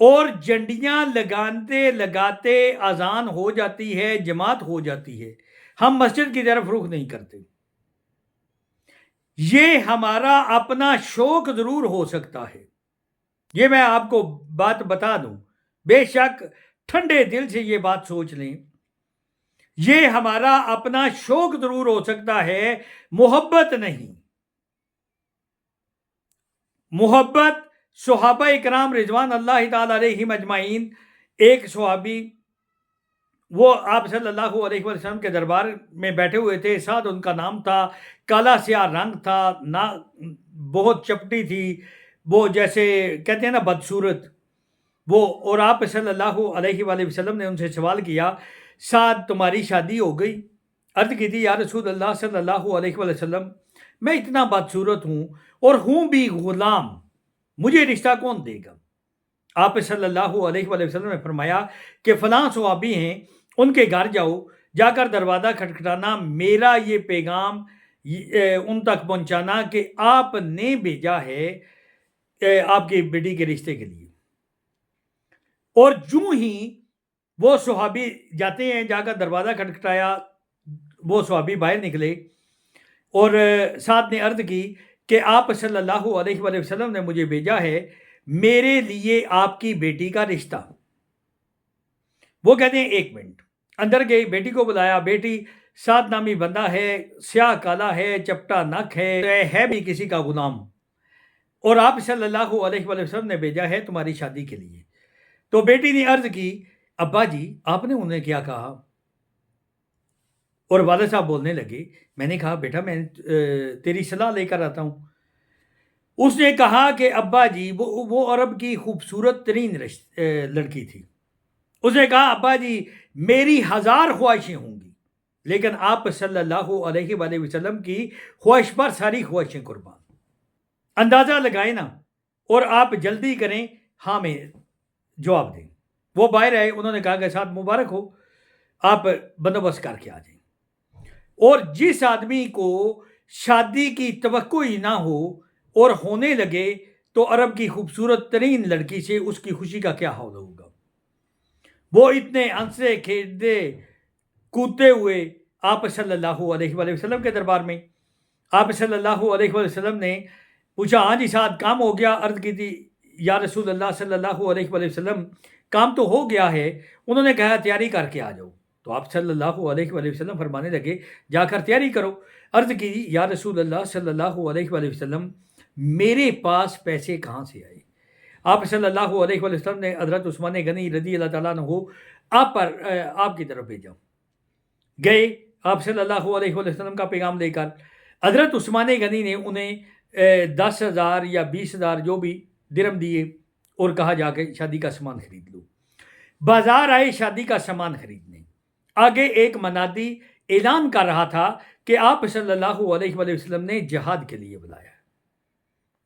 اور جنڈیاں لگاتے لگاتے اذان ہو جاتی ہے، جماعت ہو جاتی ہے، ہم مسجد کی طرف رخ نہیں کرتے۔ یہ ہمارا اپنا شوق ضرور ہو سکتا ہے، یہ میں آپ کو بات بتا دوں، بے شک ٹھنڈے دل سے یہ بات سوچ لیں، یہ ہمارا اپنا شوق ضرور ہو سکتا ہے، محبت نہیں۔ محبت صحابہ اکرام رضوان اللہ تعالی علیہم اجمعین، ایک صحابی وہ آپ صلی اللہ علیہ وسلم کے دربار میں بیٹھے ہوئے تھے، ساتھ ان کا نام تھا، کالا سیاہ رنگ تھا، بہت چپٹی تھی، وہ جیسے کہتے ہیں نا بدصورت وہ، اور آپ صلی اللہ علیہ وآلہ وسلم نے ان سے سوال کیا، ساتھ تمہاری شادی ہو گئی؟ عرض کی تھی، یا رسول اللہ صلی اللہ علیہ وآلہ وسلم، میں اتنا بدصورت ہوں اور ہوں بھی غلام، مجھے رشتہ کون دے گا؟ آپ صلی اللہ علیہ وآلہ وسلم نے فرمایا کہ فلاں صحابی ہیں، ان کے گھر جاؤ، جا کر دروازہ کھٹکھٹانا، میرا یہ پیغام ان تک پہنچانا کہ آپ نے بھیجا ہے آپ کی بیٹی کے رشتے کے لیے۔ اور جو ہی وہ صحابی جاتے ہیں، جا کر دروازہ کھٹکھٹایا، وہ صحابی باہر نکلے اور ساتھ نے عرض کی کہ آپ صلی اللہ علیہ وآلہ وسلم نے مجھے بھیجا ہے میرے لیے آپ کی بیٹی کا رشتہ۔ وہ کہتے ہیں ایک منٹ، اندر گئی، بیٹی کو بلایا، بیٹی سات نامی بندہ ہے، سیاہ کالا ہے، چپٹا نک ہے بھی کسی کا غلام، اور آپ صلی اللہ علیہ وآلہ وسلم نے بھیجا ہے تمہاری شادی کے لیے۔ تو بیٹی نے عرض کی، ابا جی آپ نے انہیں کیا کہا؟ اور والد صاحب بولنے لگے، میں نے کہا بیٹا میں تیری صلاح لے کر آتا ہوں۔ اس نے کہا کہ ابا جی وہ عرب کی خوبصورت ترین لڑکی تھی۔ اس نے کہا ابا جی میری 1000 خواہشیں ہوں گی، لیکن آپ صلی اللہ علیہ وآلہ وسلم کی خواہش پر ساری خواہشیں قربان۔ اندازہ لگائیں نا، اور آپ جلدی کریں، ہاں میں جواب دیں۔ وہ باہر آئے، انہوں نے کہا کہ ساتھ مبارک ہو، آپ بندوبست کر کے آ جائیں۔ اور جس آدمی کو شادی کی توقع ہی نہ ہو اور ہونے لگے تو عرب کی خوبصورت ترین لڑکی سے اس کی خوشی کا کیا حال ہوگا؟ وہ اتنے ہنسے کھیلتے کودتے ہوئے آپ صلی اللہ علیہ وآلہ وسلم کے دربار میں، آپ صلی اللہ علیہ وآلہ وسلم نے پوچھا، ہاں جی ساتھ کام ہو گیا؟ عرض کی تھی، یا رسول اللہ صلی اللہ علیہ وآلہ وسلم کام تو ہو گیا ہے۔ انہوں نے کہا تیاری کر کے آ جاؤ۔ تو آپ صلی اللہ علیہ وآلہ وسلم فرمانے لگے، جا کر تیاری کرو۔ عرض کی، یا رسول اللہ صلی اللہ علیہ وآلہ وسلم میرے پاس پیسے کہاں سے آئے؟ آپ صلی اللہ علیہ وآلہ وسلم نے حضرت عثمان غنی رضی اللہ تعالیٰ عنہ آپ کی طرف بھیجا۔ گئے آپ صلی اللہ علیہ وآلہ وسلم کا پیغام لے کر، حضرت عثمان غنی نے انہیں 10,000 یا 20,000 جو بھی درہم دیے اور کہا جا کے شادی کا سامان خرید لو۔ بازار آئے شادی کا سامان خریدنے، آگے ایک منادی اعلان کر رہا تھا کہ آپ صلی اللہ علیہ وآلہ وسلم نے جہاد کے لیے بلایا،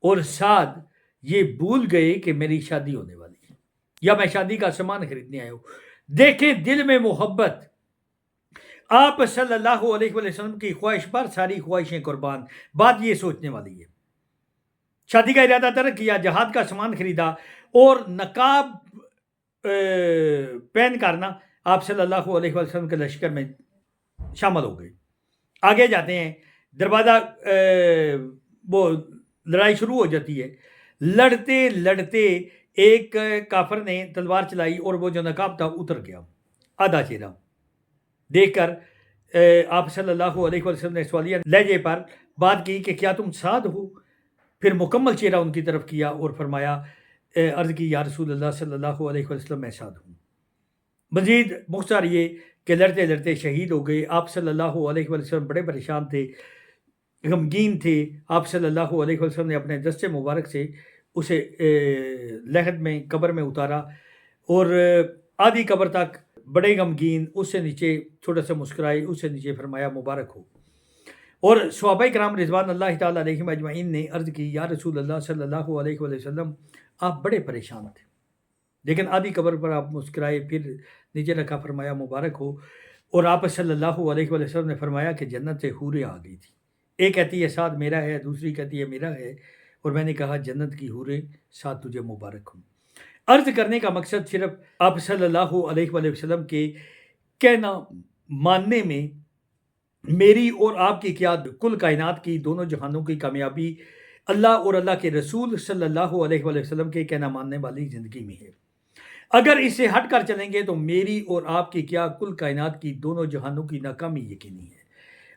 اور ساتھ یہ بھول گئے کہ میری شادی ہونے والی ہے یا میں شادی کا سامان خریدنے آیا ہوں۔ دیکھیں دل میں محبت، آپ صلی اللہ علیہ وآلہ وسلم کی خواہش پر ساری خواہشیں قربان۔ بات یہ سوچنے والی ہے، شادی کا ارادہ ترک کیا، جہاد کا سامان خریدا، اور نقاب پہن کرنا آپ صلی اللہ علیہ وآلہ وسلم کے لشکر میں شامل ہو گئے۔ آگے جاتے ہیں، دروازہ وہ لڑائی شروع ہو جاتی ہے، لڑتے لڑتے ایک کافر نے تلوار چلائی اور وہ جو نقاب تھا اتر گیا، آدھا چہرہ دیکھ کر آپ صلی اللہ علیہ وسلم نے سوالیہ لہجے پر بات کی کہ کیا تم سعد ہو؟ پھر مکمل چہرہ ان کی طرف کیا اور فرمایا، عرض کی، یا رسول اللہ صلی اللہ علیہ وسلم میں سعد ہوں۔ مزید مختصر یہ کہ لڑتے لڑتے شہید ہو گئے۔ آپ صلی اللہ علیہ وسلم بڑے پریشان تھے، غمگین تھے۔ آپ صلی اللہ علیہ وسلم نے اپنے دستے مبارک سے اسے لحد میں قبر میں اتارا، اور آدھی قبر تک بڑے غمگین، اس سے نیچے چھوٹا سا مسکرائے، اس سے نیچے فرمایا مبارک ہو۔ اور صحابہ کرام رضوان اللہ تعالیٰ علیہم اجمعین نے عرض کی، یا رسول اللہ صلی اللہ علیہ وآلہ وسلم آپ بڑے پریشان تھے، لیکن آدھی قبر پر آپ مسکرائے، پھر نیچے رکھا، فرمایا مبارک ہو۔ اور آپ صلی اللہ علیہ وآلہ وسلم نے فرمایا کہ جنت سے حوریں آ گئی تھی، ایک کہتی ہے ساتھ میرا ہے، دوسری کہتی ہے میرا ہے، اور میں نے کہا جنت کی حوریں ساتھ تجھے مبارک ہوں۔ عرض کرنے کا مقصد صرف آپ صلی اللہ علیہ وآلہ وسلم کے کہنا ماننے میں میری اور آپ کی کیا کل کائنات کی دونوں جہانوں کی کامیابی اللہ اور اللہ کے رسول صلی اللہ علیہ وآلہ وسلم کے کہنا ماننے والی زندگی میں ہے۔ اگر اس سے ہٹ کر چلیں گے تو میری اور آپ کی کیا کل کائنات کی دونوں جہانوں کی ناکامی یقینی ہے۔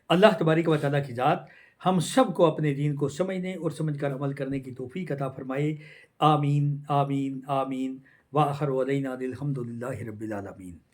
اللہ تبارک و تعالیٰ کی ذات ہم سب کو اپنے دین کو سمجھنے اور سمجھ کر عمل کرنے کی توفیق عطا فرمائے۔ آمین آمین آمین وآخر دعوانا الحمد للہ رب العالمین۔